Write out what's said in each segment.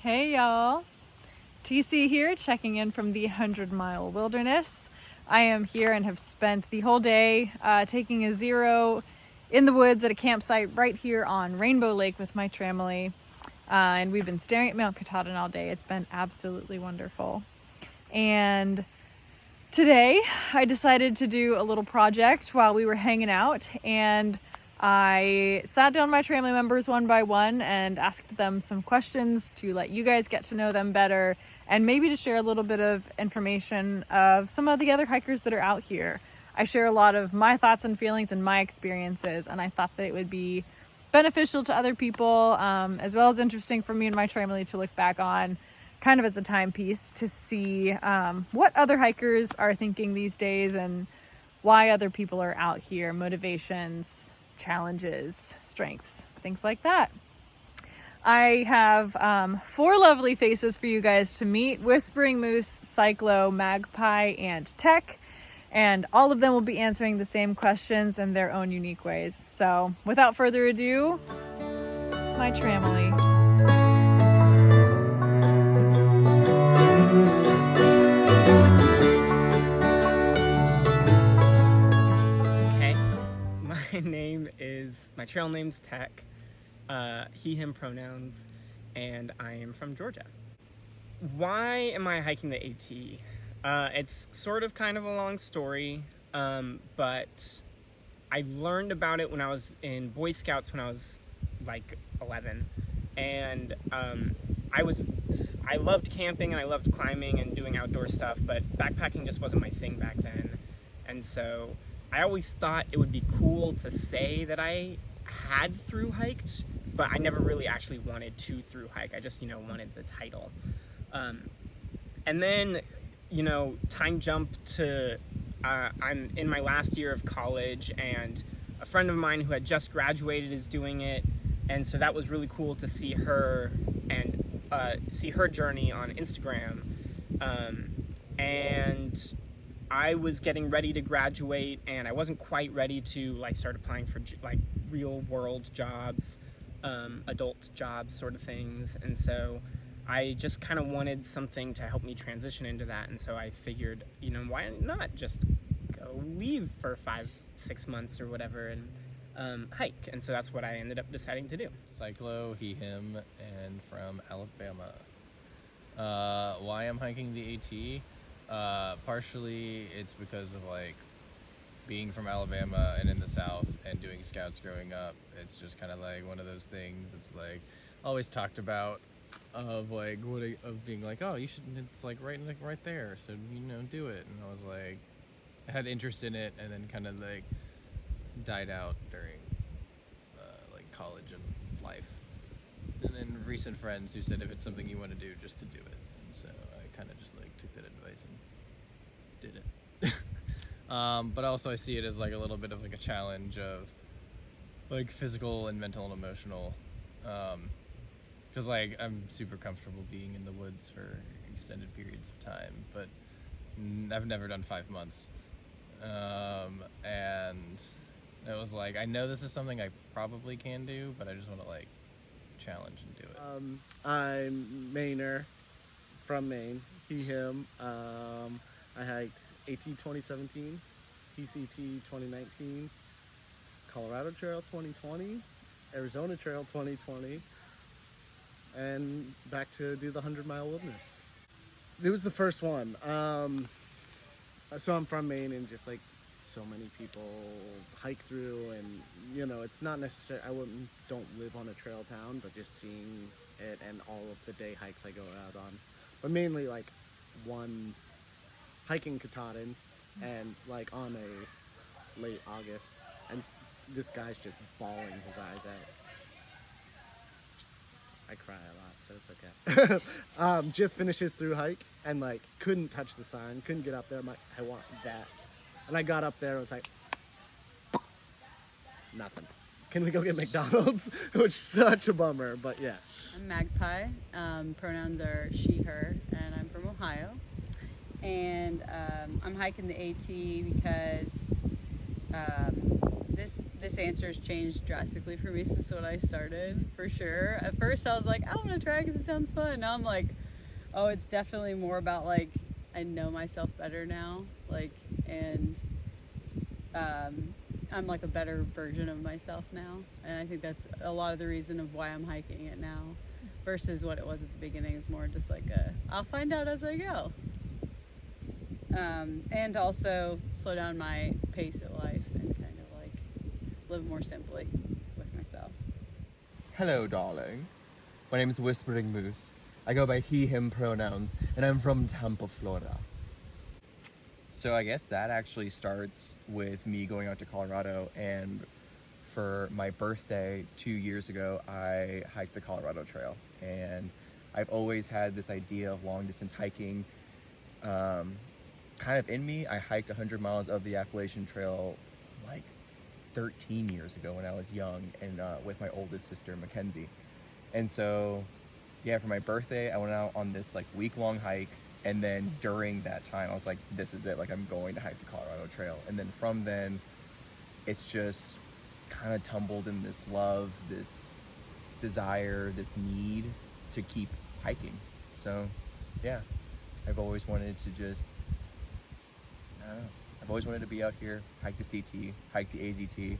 Hey y'all, TC here, checking in from the 100-mile wilderness. I am here and have spent the whole day taking a zero in the woods at a campsite right here on Rainbow Lake with my Tramily. And we've been staring at Mount Katahdin all day. It's been absolutely wonderful. And today I decided to do a little project while we were hanging out, and I sat down my Tramily members one by one and asked them some questions to let you guys get to know them better, and maybe to share a little bit of information of some of the other hikers that are out here. I share a lot of my thoughts and feelings and my experiences, and I thought that it would be beneficial to other people, as well as interesting for me and my Tramily to look back on, kind of as a timepiece to see what other hikers are thinking these days and why other people are out here, motivations, challenges, strengths, things like that. I have 4 lovely faces for you guys to meet: Whispering Moose, Cyclo, Magpie, and Tech. And all of them will be answering the same questions in their own unique ways. So without further ado, my Tramily. My trail name's Tech, he, him pronouns, and I am from Georgia. Why am I hiking the AT? It's sort of kind of a long story, but I learned about it when I was in Boy Scouts when I was like 11, and I loved camping and I loved climbing and doing outdoor stuff, but backpacking just wasn't my thing back then, and so I always thought it would be cool to say that I had thru-hiked, but I never really actually wanted to thru-hike. I just, wanted the title. And then, time jumped to, I'm in my last year of college, and a friend of mine who had just graduated is doing it, and so that was really cool to see her and see her journey on Instagram. And I was getting ready to graduate, and I wasn't quite ready to start applying for real world jobs, adult jobs sort of things, and so I just kind of wanted something to help me transition into that, and so I figured, why not just go leave for 5-6 months or whatever and hike, and so that's what I ended up deciding to do. Cyclo, he, him, and from Alabama. Why I'm hiking the AT? Partially it's because of being from Alabama and in the South and doing scouts growing up. It's just kind of one of those things it's always talked about of being oh, you should, it's right there, so do it. And I was I had interest in it, and then kind of died out during college and life, and then recent friends who said if it's something you want to do, just to do it. And so I kind of just took that advice and did it. But also I see it as a little bit of a challenge of physical and mental and emotional, because I'm super comfortable being in the woods for extended periods of time, but I've never done 5 months, and it was I know this is something I probably can do, but I just want to challenge and do it. I'm Mainer from Maine, he, him. I hiked AT 2017, PCT 2019, Colorado Trail 2020, Arizona Trail 2020, and back to do the 100-mile wilderness. It was the first one. So I'm from Maine, and just so many people hike through, and it's not necessary. Don't live on a trail town, but just seeing it and all of the day hikes I go out on, but mainly one hiking Katahdin, and on a late August, and this guy's just bawling his eyes out. I cry a lot, so it's okay. Just finished his through hike, and couldn't touch the sign, couldn't get up there. I'm I want that, and I got up there and was nothing. Can we go get McDonald's? Which is such a bummer, but yeah. I'm Magpie. Pronouns are she, her, and I'm from Ohio. And I'm hiking the AT because this answer has changed drastically for me since when I started, for sure. At first I was like, I want to try because it sounds fun. Now I'm like, oh, it's definitely more about like, I know myself better now, like, and I'm like a better version of myself now. And I think that's a lot of the reason of why I'm hiking it now versus what it was at the beginning. Is more just like I'll find out as I go. And also slow down my pace of life and kind of like live more simply with myself. Hello, darling. My name is Whispering Moose. I go by he, him pronouns, and I'm from Tampa, Florida. So I guess that actually starts with me going out to Colorado, and for my birthday 2 years ago, I hiked the Colorado Trail. And I've always had this idea of long distance hiking kind of in me. I hiked 100 miles of the Appalachian Trail like 13 years ago when I was young, and with my oldest sister, Mackenzie. And so, yeah, for my birthday, I went out on this like week-long hike, and then during that time, I was like, this is it, like I'm going to hike the Colorado Trail. And then from then, it's just kind of tumbled in this love, this desire, this need to keep hiking. So, yeah, I've always wanted to just, I don't know, I've always wanted to be out here, hike the CT, hike the AZT,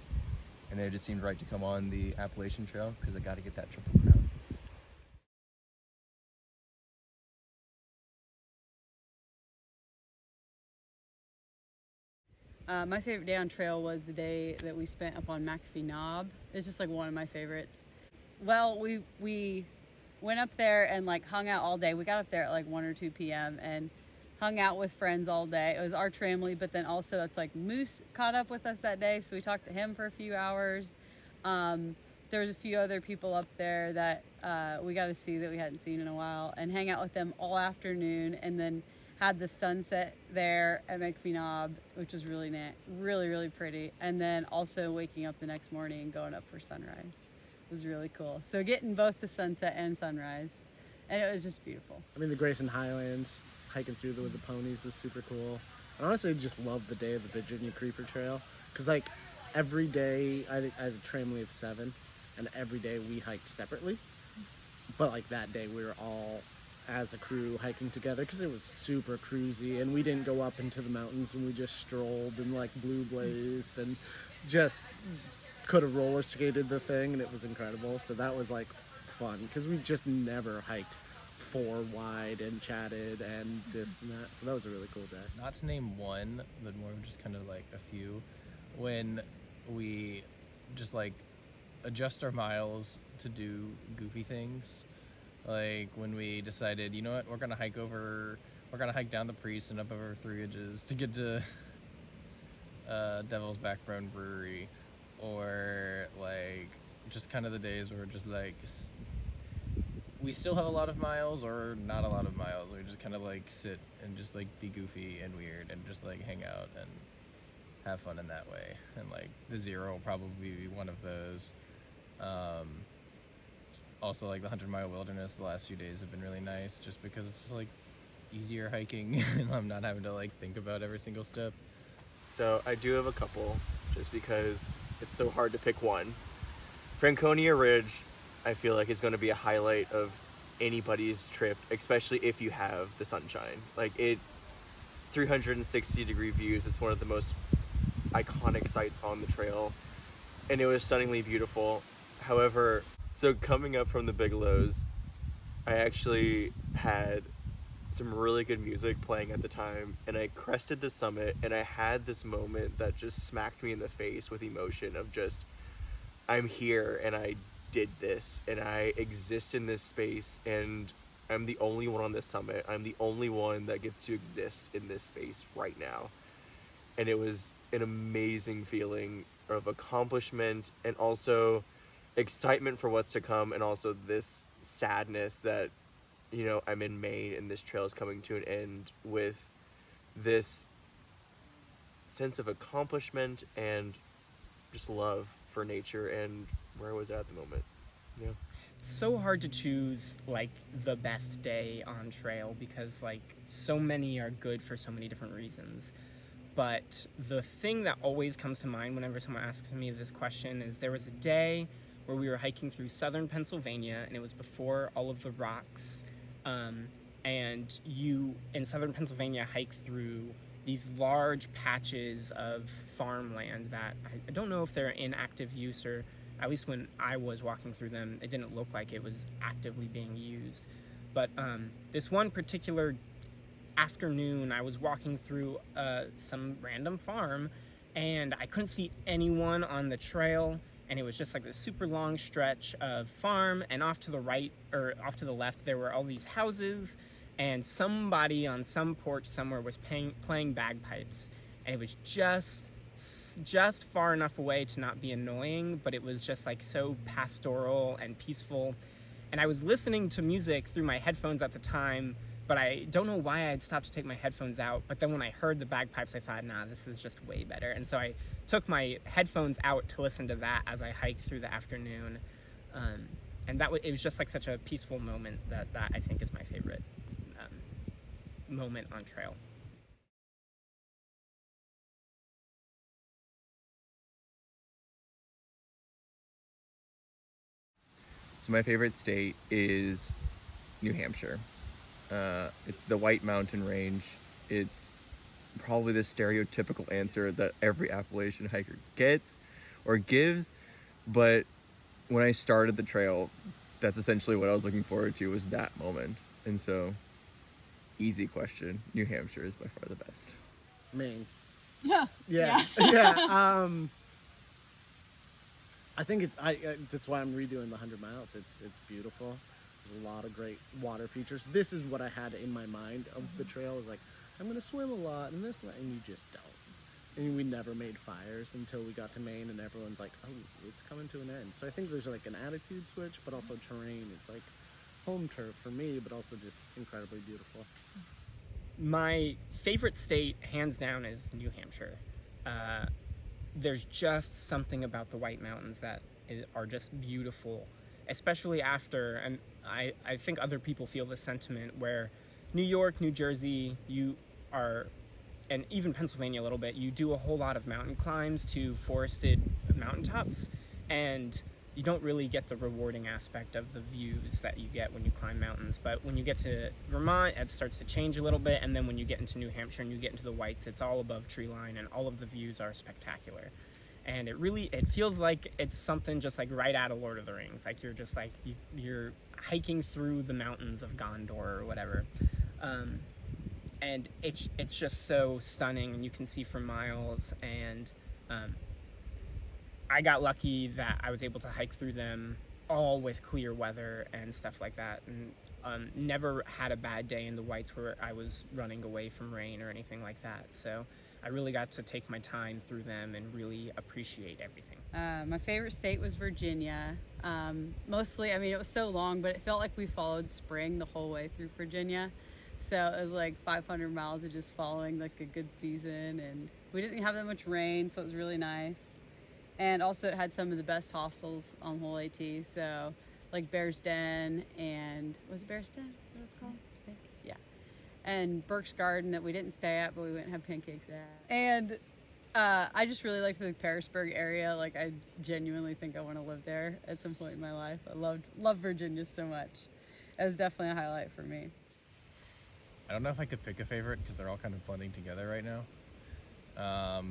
and then it just seemed right to come on the Appalachian Trail because I got to get that Triple Crown. My favorite day on trail was the day that we spent up on Magpie Knob. It's just like one of my favorites. Well, we went up there and like hung out all day. We got up there at like 1 or 2 p.m. and hung out with friends all day. It was our Tramily, but then also it's like Moose caught up with us that day, so we talked to him for a few hours. There was a few other people up there that we got to see that we hadn't seen in a while, and hang out with them all afternoon, and then had the sunset there at Magpie Knob, which was really really pretty. And then also waking up the next morning and going up for sunrise was really cool. So getting both the sunset and sunrise, and it was just beautiful. I mean, the Grayson Highlands, hiking through with the ponies was super cool. I honestly just loved the day of the Virginia Creeper Trail, because like every day I had a Tramily of 7, and every day we hiked separately. But like that day we were all as a crew hiking together because it was super cruisy, and we didn't go up into the mountains, and we just strolled and like blue blazed and just could have roller skated the thing, and it was incredible. So that was like fun because we just never hiked 4 wide and chatted and this and that. So that was a really cool day. Not to name one, but more of just kind of like a few, when we just like adjust our miles to do goofy things. Like when we decided, you know what, we're gonna hike down the Priest and up over Thruhiker to get to Devil's Backbone Brewery, or like just kind of the days where we're just like, we still have a lot of miles or not a lot of miles. We just kind of like sit and just like be goofy and weird and just like hang out and have fun in that way. And like the Zero will probably be one of those. Also, like the 100-mile wilderness, the last few days have been really nice just because it's just like easier hiking and I'm not having to like think about every single step. So I do have a couple, just because it's so hard to pick one. Franconia Ridge, I feel like, is going to be a highlight of anybody's trip, especially if you have the sunshine. Like it's 360-degree views. It's one of the most iconic sights on the trail, and it was stunningly beautiful. However, so coming up from the Bigelows, I actually had some really good music playing at the time, and I crested the summit, and I had this moment that just smacked me in the face with emotion of just, I'm here and I did this and I exist in this space, and I'm the only one on this summit. I'm the only one that gets to exist in this space right now. And it was an amazing feeling of accomplishment, and also excitement for what's to come, and also this sadness that, you know, I'm in Maine and this trail is coming to an end, with this sense of accomplishment and just love for nature and where I was at the moment. Yeah. It's so hard to choose like the best day on trail because like so many are good for so many different reasons. But the thing that always comes to mind whenever someone asks me this question is there was a day where we were hiking through southern Pennsylvania, and it was before all of the rocks. And you, in southern Pennsylvania, hike through these large patches of farmland that I don't know if they're in active use, or at least when I was walking through them, it didn't look like it was actively being used. But this one particular afternoon, I was walking through some random farm, and I couldn't see anyone on the trail, and it was just like this super long stretch of farm, and off to the right, or off to the left, there were all these houses, and somebody on some porch somewhere was playing bagpipes, and it was just far enough away to not be annoying, but it was just like so pastoral and peaceful. And I was listening to music through my headphones at the time, but I don't know why I'd stopped to take my headphones out. But then when I heard the bagpipes, I thought, nah, this is just way better. And so I took my headphones out to listen to that as I hiked through the afternoon. And it was just like such a peaceful moment that I think is my favorite moment on trail. So my favorite state is New Hampshire. It's the White Mountain Range. It's probably the stereotypical answer that every Appalachian hiker gets or gives, but when I started the trail, that's essentially what I was looking forward to, was that moment. And so, easy question, New Hampshire is by far the best. Maine. Yeah. Yeah. Yeah. I think that's why I'm redoing the 100 miles. It's beautiful. There's a lot of great water features. This is what I had in my mind of the trail, is like, I'm gonna swim a lot and this, and you just don't. And we never made fires until we got to Maine, and everyone's like, oh, it's coming to an end. So I think there's like an attitude switch, but also terrain. It's like home turf for me, but also just incredibly beautiful. My favorite state, hands down, is New Hampshire. There's just something about the White Mountains that are just beautiful, especially after, and I think other people feel the sentiment, where New York, New Jersey, you are, and even Pennsylvania a little bit, you do a whole lot of mountain climbs to forested mountaintops, and you don't really get the rewarding aspect of the views that you get when you climb mountains. But when you get to Vermont, it starts to change a little bit, and then when you get into New Hampshire and you get into the Whites, it's all above tree line, and all of the views are spectacular. And it feels like it's something just like right out of Lord of the Rings. Like you're just like, you're hiking through the mountains of Gondor or whatever. And it's just so stunning, and you can see for miles. And I got lucky that I was able to hike through them all with clear weather and stuff like that, and never had a bad day in the Whites where I was running away from rain or anything like that. So I really got to take my time through them and really appreciate everything. My favorite state was Virginia. Mostly, I mean, it was so long, but it felt like we followed spring the whole way through Virginia. So it was like 500 miles of just following like a good season, and we didn't have that much rain, so it was really nice. And also it had some of the best hostels on whole AT, so like Bear's Den, and was it Bear's Den? Is that what it's called? I think. Yeah. And Burke's Garden that we didn't stay at, but we went and had pancakes at. And I just really liked the Parisburg area. Like, I genuinely think I want to live there at some point in my life. I love Virginia so much. It was definitely a highlight for me. I don't know if I could pick a favorite because they're all kind of blending together right now.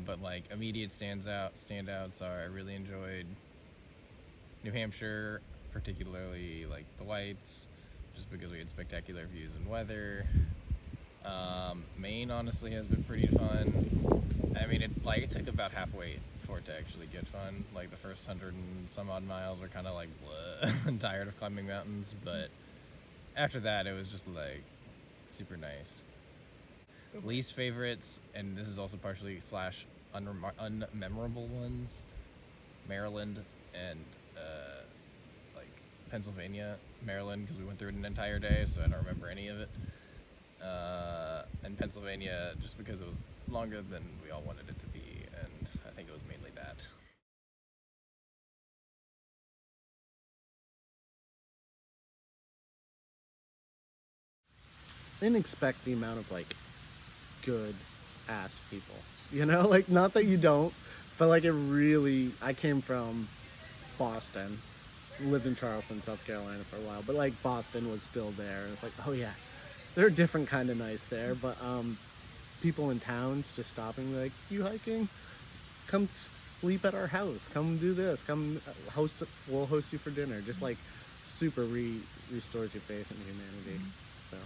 But like immediate standouts are, I really enjoyed New Hampshire, particularly like the Whites, just because we had spectacular views and weather. Maine honestly has been pretty fun. I mean, it took about halfway for it to actually get fun. Like the first 100 and some odd miles were kind of like bleh, and tired of climbing mountains, but after that it was just like super nice. Least favorites, and this is also partially / unmemorable ones, Maryland and like Pennsylvania. Maryland because we went through it an entire day, so I don't remember any of it. And Pennsylvania just because it was longer than we all wanted it to be, and I think it was mainly that. I didn't expect the amount of like good ass people You know, like, not that you don't, but like, it really, I came from Boston, lived in Charleston, South Carolina for a while, but like Boston was still there. And it's like, oh yeah, they're a different kind of nice there. But people in towns just stopping, like, you hiking? Come sleep at our house. Come do this. Come host. We'll host you for dinner. Just like super restores your faith in humanity. So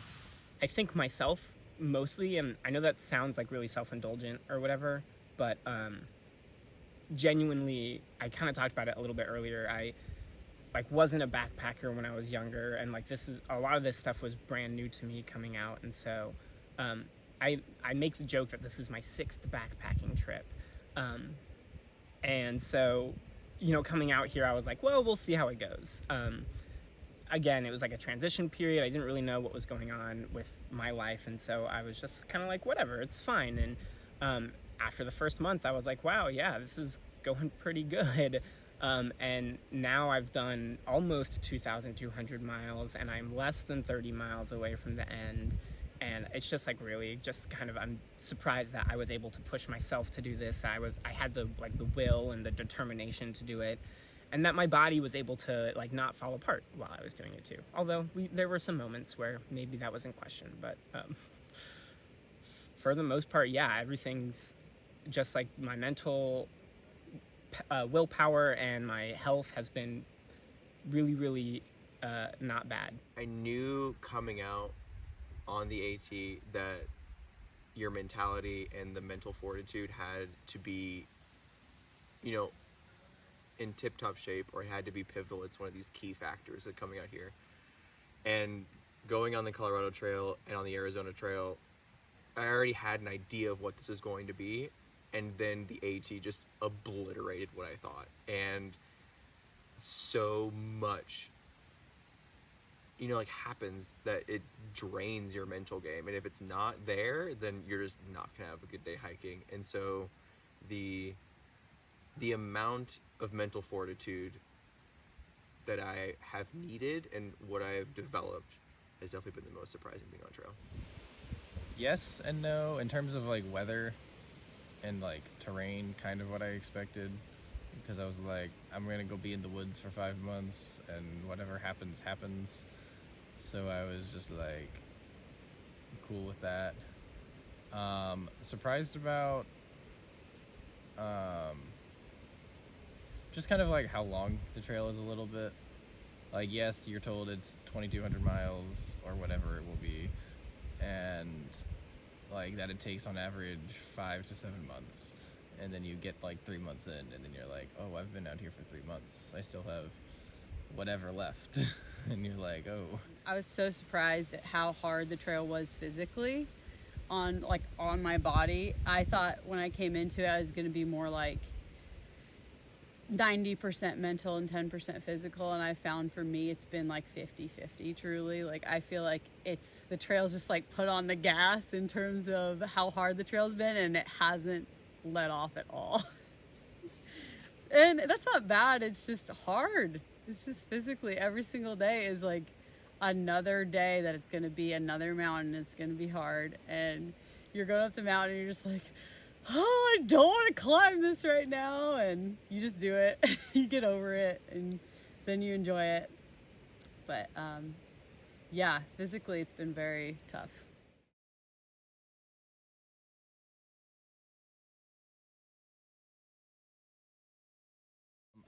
I think myself mostly, and I know that sounds like really self-indulgent or whatever, but genuinely, I kind of talked about it a little bit earlier. I like wasn't a backpacker when I was younger, and like this is a lot of this stuff was brand new to me coming out, and so I make the joke that this is my 6th backpacking trip, and so, you know, coming out here, I was like, well, we'll see how it goes. Again, it was like a transition period. I didn't really know what was going on with my life, and so I was just kind of like, whatever, it's fine. And after the first month, I was like, wow, yeah, this is going pretty good. And now I've done almost 2,200 miles, and I'm less than 30 miles away from the end. And it's just like really just kind of, I'm surprised that I was able to push myself to do this. I had the will and the determination to do it, and that my body was able to like not fall apart while I was doing it too. Although there were some moments where maybe that was in question, but for the most part, yeah, everything's just like my mental willpower and my health has been really, really not bad. I knew coming out on the AT that your mentality and the mental fortitude had to be, you know, in tip-top shape, or it had to be pivotal. It's one of these key factors of coming out here. And going on the Colorado Trail and on the Arizona Trail, I already had an idea of what this was going to be, and then the AT just obliterated what I thought. And so much, you know, like, happens that it drains your mental game, and if it's not there, then you're just not gonna have a good day hiking. And so the amount of mental fortitude that I have needed and what I have developed has definitely been the most surprising thing on trail. Yes and no. In terms of like weather and like terrain, kind of what I expected, because I was like, I'm gonna go be in the woods for 5 months and whatever happens happens. So I was just like cool with that. Surprised about just kind of like how long the trail is a little bit. Like, yes, you're told it's 2,200 miles or whatever it will be, and like that it takes on average 5 to 7 months, and then you get like 3 months in, and then you're like, oh, I've been out here for 3 months, I still have whatever left. And you're like, oh. I was so surprised at how hard the trail was physically on my body. I thought when I came into it, I was going to be more like 90% mental and 10% physical, and I found for me it's been like 50-50 truly. Like, I feel like the trail's just like put on the gas in terms of how hard the trail's been, and it hasn't let off at all. And that's not bad, it's just hard. It's just physically every single day is like another day that it's going to be another mountain. It's going to be hard, and you're going up the mountain and you're just like, oh, I don't want to climb this right now, and you just do it. You get over it, and then you enjoy it. But yeah, physically it's been very tough.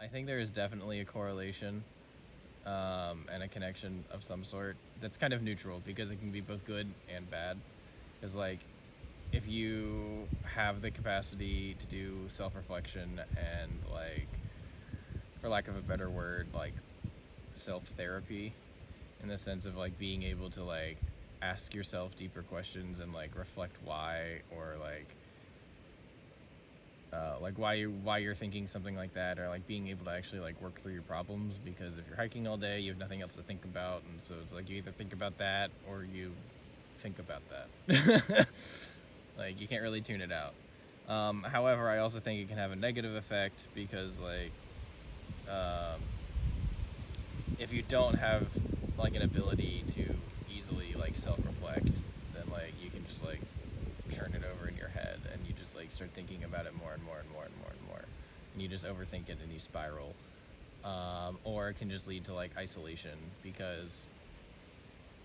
I think there is definitely a correlation and a connection of some sort that's kind of neutral, because it can be both good and bad. Because like, if you have the capacity to do self-reflection and, like, for lack of a better word, like self-therapy, in the sense of like being able to like ask yourself deeper questions and like reflect why, or like why you're thinking something like that, or like being able to actually like work through your problems, because if you're hiking all day, you have nothing else to think about, and so it's like you either think about that or you think about that. Like, you can't really tune it out. However, I also think it can have a negative effect, because like if you don't have like an ability to easily like self-reflect, then like you can just like churn it over in your head, and you just like start thinking and you just overthink it and you spiral. Or it can just lead to like isolation, because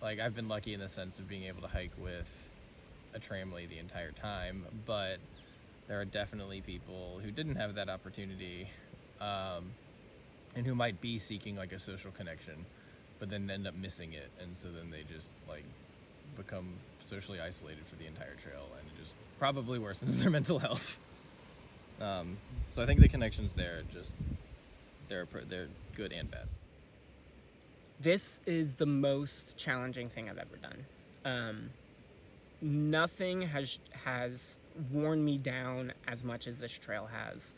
like I've been lucky in the sense of being able to hike with a Tramily the entire time, but there are definitely people who didn't have that opportunity, and who might be seeking like a social connection, but then end up missing it, and so then they just like become socially isolated for the entire trail, and it just probably worsens their mental health. So I think the connections there, just they're good and bad. This is the most challenging thing I've ever done. Nothing has worn me down as much as this trail has.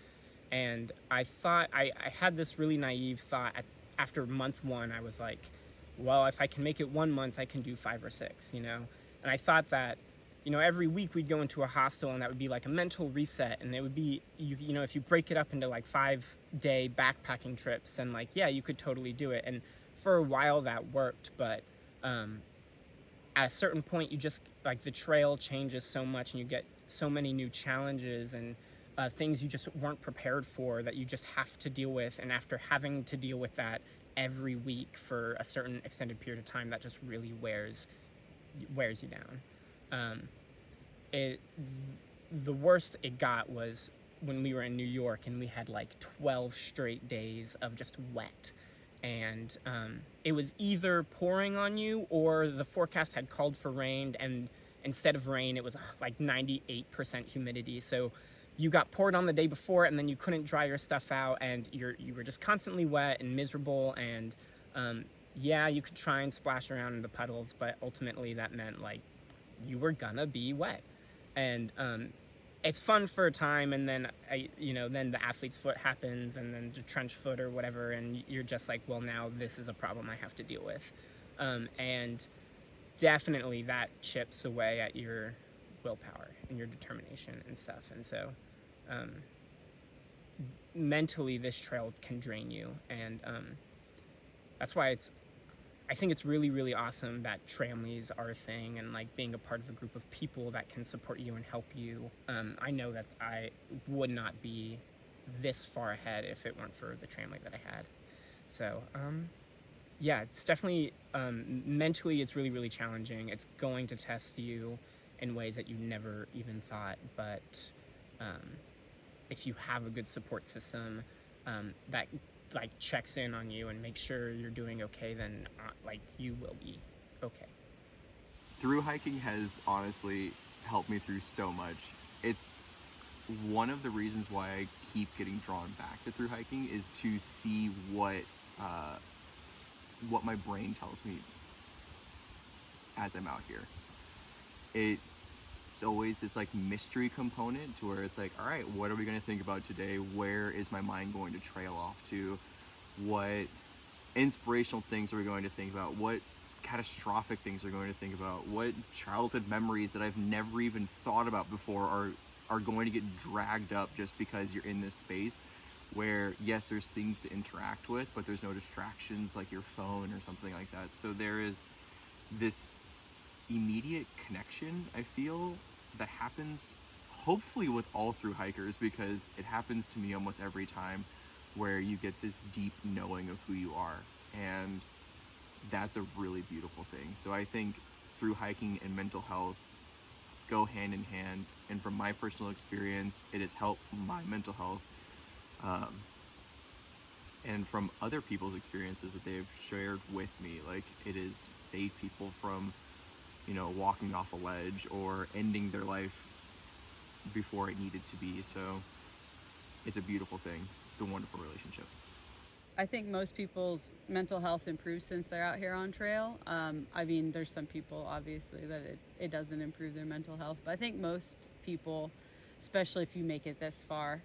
And I thought, I had this really naive thought after month one. I was like, well, if I can make it 1 month, I can do 5 or 6, you know? And I thought that, you know, every week we'd go into a hostel, and that would be like a mental reset. And it would be, you know, if you break it up into like 5-day backpacking trips, and like, yeah, you could totally do it. And for a while that worked, but at a certain point, you just, like, the trail changes so much, and you get so many new challenges and things you just weren't prepared for that you just have to deal with. And after having to deal with that every week for a certain extended period of time, that just really wears you down. The worst it got was when we were in New York, and we had like 12 straight days of just wet. And it was either pouring on you, or the forecast had called for rain, and instead of rain, it was like 98% humidity. So you got poured on the day before, and then you couldn't dry your stuff out, and you were just constantly wet and miserable. And yeah, you could try and splash around in the puddles, but ultimately that meant like you were gonna be wet. And it's fun for a time, and then then the athlete's foot happens, and then the trench foot or whatever, and you're just like, well, now this is a problem I have to deal with. And definitely that chips away at your willpower and your determination and stuff. And so mentally, this trail can drain you, and that's why I think it's really, really awesome that Tramilies are a thing, and like being a part of a group of people that can support you and help you. I know that I would not be this far ahead if it weren't for the Tramily that I had. So yeah, it's definitely mentally, it's really, really challenging. It's going to test you in ways that you never even thought, but if you have a good support system that like checks in on you and makes sure you're doing okay, then like you will be okay. Through hiking has honestly helped me through so much. It's one of the reasons why I keep getting drawn back to through hiking, is to see what my brain tells me as I'm out here. It's always this like mystery component, to where it's like, all right, what are we going to think about today? Where is my mind going to trail off to? What inspirational things are we going to think about? What catastrophic things are we going to think about? What childhood memories that I've never even thought about before are going to get dragged up just because you're in this space where, yes, there's things to interact with, but there's no distractions like your phone or something like that. So there is this immediate connection, I feel, that happens hopefully with all through hikers, because it happens to me almost every time, where you get this deep knowing of who you are, and that's a really beautiful thing. So I think through hiking and mental health go hand in hand, and from my personal experience, it has helped my mental health, and from other people's experiences that they've shared with me, like it has saved people from walking off a ledge or ending their life before it needed to be. So it's a beautiful thing. It's a wonderful relationship. I think most people's mental health improves since they're out here on trail. I mean, there's some people obviously that it doesn't improve their mental health, but I think most people, especially if you make it this far,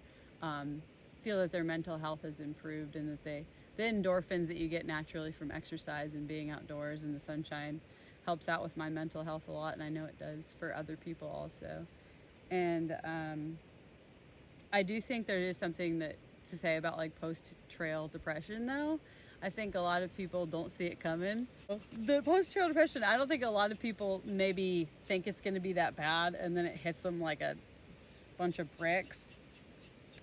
feel that their mental health has improved, and that the endorphins that you get naturally from exercise and being outdoors in the sunshine helps out with my mental health a lot, and I know it does for other people also. And I do think there is something to say about like post-trail depression, though. I think a lot of people don't see it coming. The post-trail depression, I don't think a lot of people maybe think it's going to be that bad, and then it hits them like a bunch of bricks.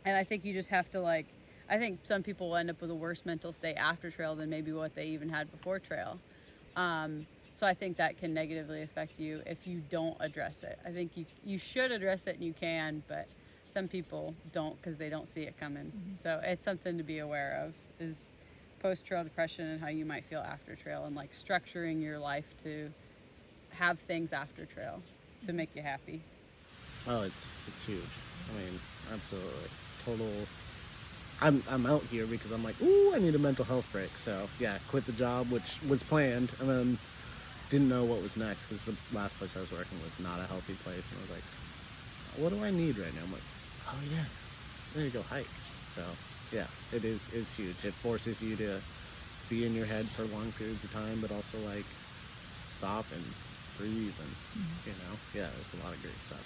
And I think you just have to like, I think some people will end up with a worse mental state after trail than maybe what they even had before trail. So I think that can negatively affect you if you don't address it. I think you should address it, and you can, but some people don't because they don't see it coming. So it's something to be aware of, is post-trail depression and how you might feel after trail, and like structuring your life to have things after trail to make you happy. Oh, it's huge. I mean, absolutely. Total. I'm out here because I'm like, ooh, I need a mental health break. So yeah, quit the job, which was planned, and then didn't know what was next because the last place I was working was not a healthy place, and I was like, what do I need right now? I'm like, oh yeah, there you go, hike. So yeah, it's huge. It forces you to be in your head for long periods of time, but also like stop and breathe, and you know, yeah, there's a lot of great stuff.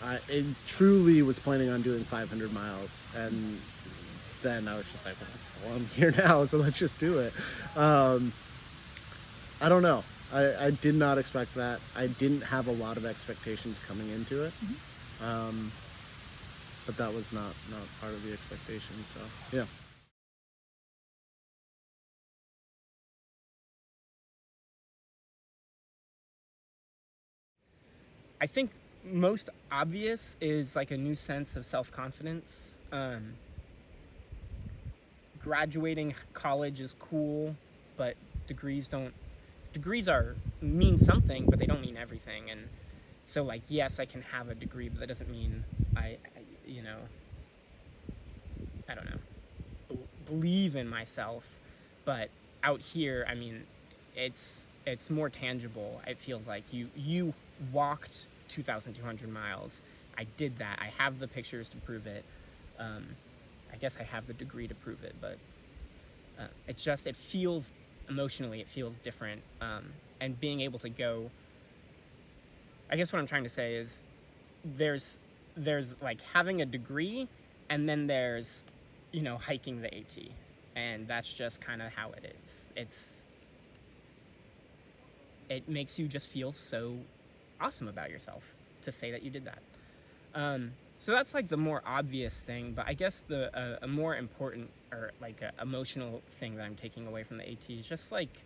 I truly was planning on doing 500 miles, and then I was just like, well, I'm here now, so let's just do it. I don't know. I did not expect that. I didn't have a lot of expectations coming into it. But that was not part of the expectation, so yeah. I think most obvious is like a new sense of self-confidence. Graduating college is cool, but degrees mean something, but they don't mean everything. And so like, yes, I can have a degree, but that doesn't mean I don't know, believe in myself. But out here, I mean, it's more tangible. It feels like you walked 2,200 miles. I did that. I have the pictures to prove it. I guess I have the degree to prove it, but it feels emotionally, it feels different. And being able to go, I guess what I'm trying to say is there's like having a degree, and then there's, hiking the AT. And that's just kind of how it is. It makes you just feel so awesome about yourself to say that you did that. So that's like the more obvious thing, but I guess a more important or like a emotional thing that I'm taking away from the AT is just like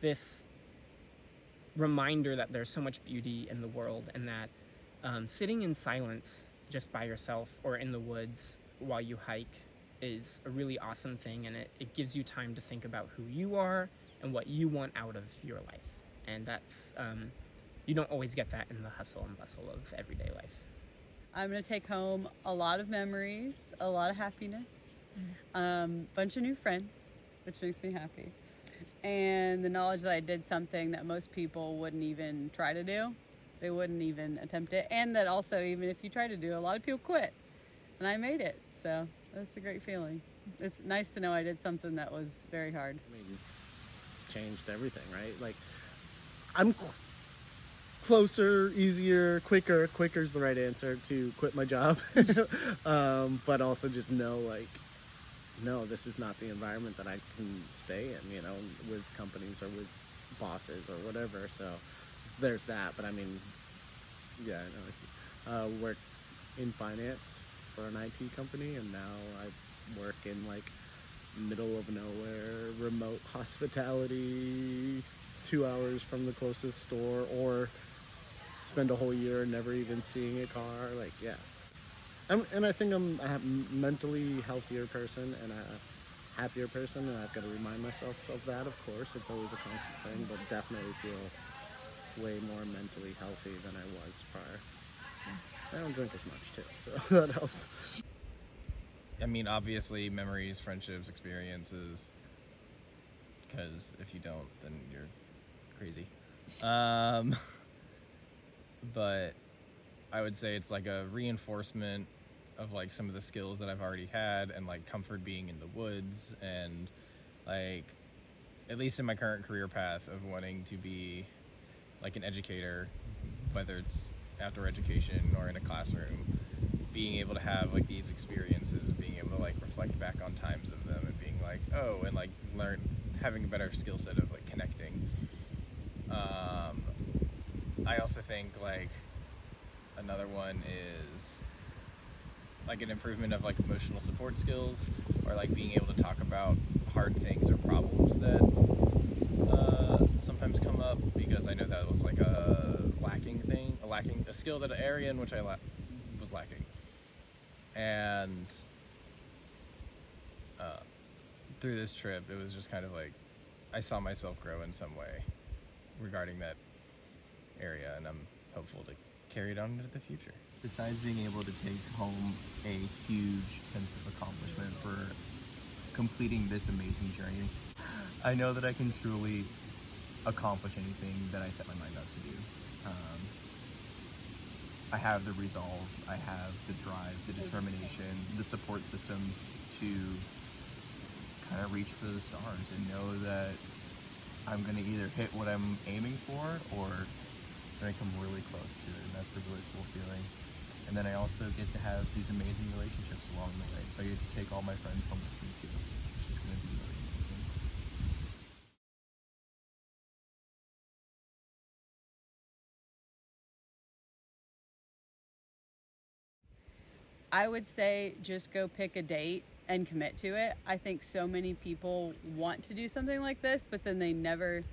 this reminder that there's so much beauty in the world, and that sitting in silence just by yourself or in the woods while you hike is a really awesome thing, and it gives you time to think about who you are and what you want out of your life. And that's, you don't always get that in the hustle and bustle of everyday life. I'm going to take home a lot of memories, a lot of happiness, bunch of new friends, which makes me happy, and the knowledge that I did something that most people wouldn't even try to do. They wouldn't even attempt it, and that also, even if you try to do it, a lot of people quit, and I made it, so that's a great feeling. It's nice to know I did something that was very hard. I mean, changed everything, right? Like, I'm closer, easier, quicker's the right answer to quit my job. But also just know, like, no, this is not the environment that I can stay in, with companies or with bosses or whatever. So there's that. But I mean, yeah, I worked in finance for an IT company, and now I work in like middle of nowhere, remote hospitality, 2 hours from the closest store, or spend a whole year never even seeing a car. Like, yeah. And I think I'm a mentally healthier person and a happier person, and I've got to remind myself of that, of course. It's always a constant thing, but definitely feel way more mentally healthy than I was prior. I don't drink as much, too, so that helps. I mean, obviously, memories, friendships, experiences, because if you don't, then you're crazy. But I would say it's like a reinforcement of like some of the skills that I've already had, and like comfort being in the woods, and like, at least in my current career path of wanting to be like an educator, whether it's outdoor education or in a classroom, being able to have like these experiences and being able to like reflect back on times of them and being like, oh, and like having a better skill set of like connecting. I also think like another one is like an improvement of like emotional support skills, or like being able to talk about hard things or problems that sometimes come up, because I know that was like a skill, that area in which I was lacking. And through this trip, it was just kind of like I saw myself grow in some way regarding that area, and I'm hopeful to carry it on into the future. Besides being able to take home a huge sense of accomplishment for completing this amazing journey, I know that I can truly accomplish anything that I set my mind out to do. I have the resolve, I have the drive, the determination, the support systems to kind of reach for the stars and know that I'm going to either hit what I'm aiming for or going to come really close to it, and that's a really cool feeling. And then I also get to have these amazing relationships along the way, so I get to take all my friends home with me too, which is going to be really amazing. I would say just go pick a date and commit to it. I think so many people want to do something like this, but then they never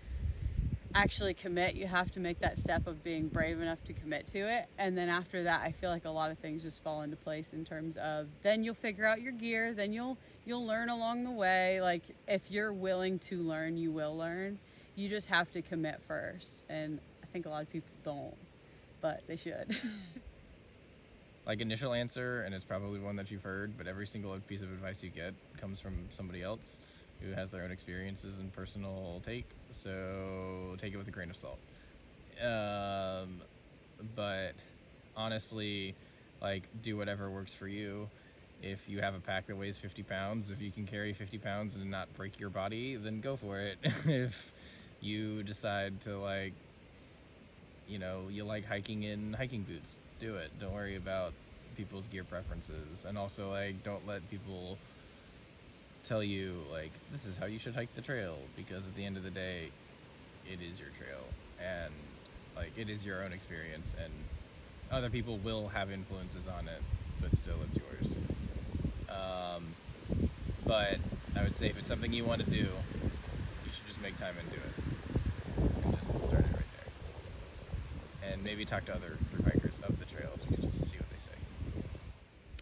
actually commit. You have to make that step of being brave enough to commit to it. And then after that, I feel like a lot of things just fall into place in terms of then you'll figure out your gear, then you'll learn along the way. Like if you're willing to learn, you will learn. You just have to commit first. And I think a lot of people don't, but they should. Like initial answer, and it's probably one that you've heard, but every single piece of advice you get comes from somebody else who has their own experiences and personal take, so take it with a grain of salt. But honestly, like, do whatever works for you. If you have a pack that weighs 50 pounds, if you can carry 50 pounds and not break your body, then go for it. If you decide to, like, you know, you like hiking in hiking boots, do it. Don't worry about people's gear preferences. And also, like, don't let people tell you, like, this is how you should hike the trail, because at the end of the day, it is your trail, and, like, it is your own experience, and other people will have influences on it, but still it's yours. But I would say if it's something you want to do, you should just make time and do it, and just start it right there. And maybe talk to other through hikers of the trail to just see what they say.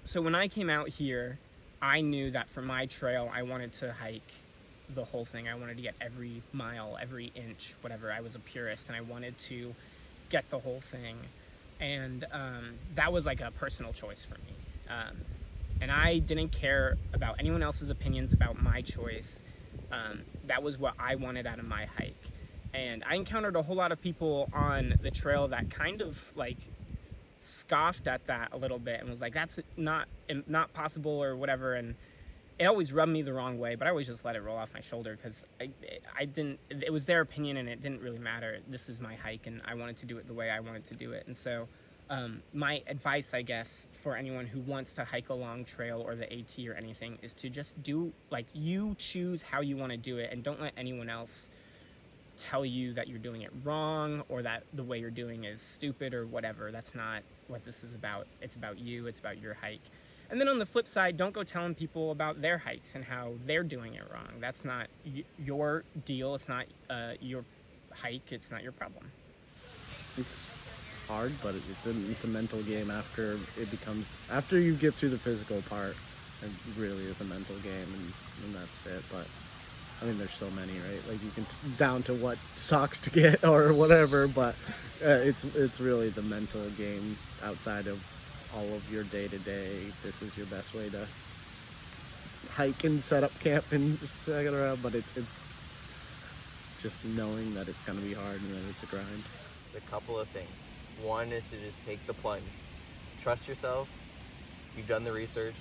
So when I came out here, I knew that for my trail, I wanted to hike the whole thing. I wanted to get every mile, every inch, whatever. I was a purist, and I wanted to get the whole thing. And that was like a personal choice for me. And I didn't care about anyone else's opinions about my choice. That was what I wanted out of my hike. And I encountered a whole lot of people on the trail that kind of like scoffed at that a little bit and was like, that's not possible or whatever. And it always rubbed me the wrong way, but I always just let it roll off my shoulder, because it was their opinion and it didn't really matter. This is my hike and I wanted to do it the way I wanted to do it. And so my advice, I guess, for anyone who wants to hike a long trail or the AT or anything is to just do, like, you choose how you want to do it, and don't let anyone else tell you that you're doing it wrong or that the way you're doing is stupid or whatever. That's not what this is about. It's about you. It's about your hike. And then on the flip side, don't go telling people about their hikes and how they're doing it wrong. That's not your deal. It's not your hike. It's not your problem. It's hard, but it's a mental game after you get through the physical part. It really is a mental game, and that's it. But I mean, there's so many, right? Like, you can down to what socks to get or whatever, but it's really the mental game outside of all of your day-to-day. This is your best way to hike and set up camp and etc. But it's just knowing that it's going to be hard and that it's a grind. It's a couple of things. One is to just take the plunge. Trust yourself. You've done the research.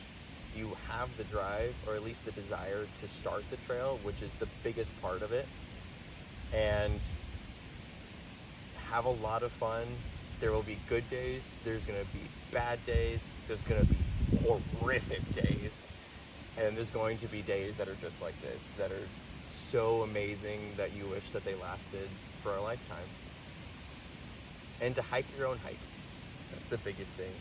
You have the drive, or at least the desire, to start the trail, which is the biggest part of it. And have a lot of fun. There will be good days. There's going to be bad days. There's going to be horrific days. And there's going to be days that are just like this, that are so amazing that you wish that they lasted for a lifetime. And to hike your own hike. That's the biggest thing.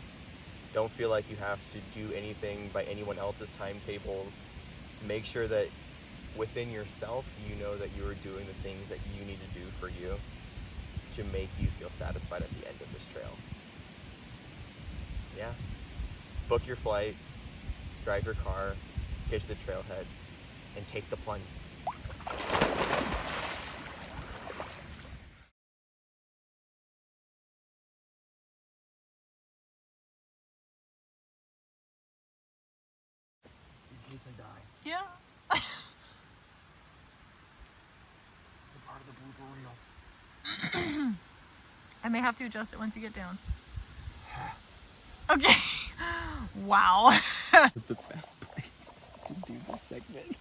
Don't feel like you have to do anything by anyone else's timetables. Make sure that within yourself, you know that you are doing the things that you need to do for you to make you feel satisfied at the end of this trail. Yeah. Book your flight, drive your car, get to the trailhead, and take the plunge. In case I die, Yeah. the part of the blooper reel. I may have to adjust it once you get down. Okay. Wow. The best place to do this segment.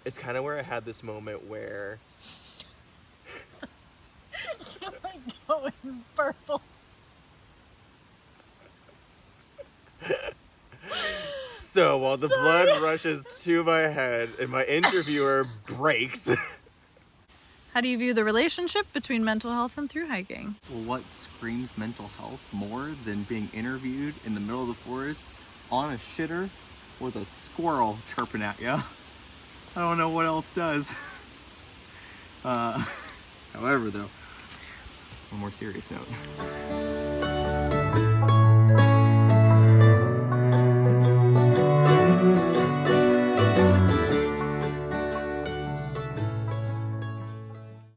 It's kind of where I had this moment where You're like going purple. so while the Sorry. blood rushes to my head and my interviewer breaks. How do you view the relationship between mental health and through hiking? Well, what screams mental health more than being interviewed in the middle of the forest on a shitter with a squirrel chirping at you? I don't know what else does. However, though, on a more serious note.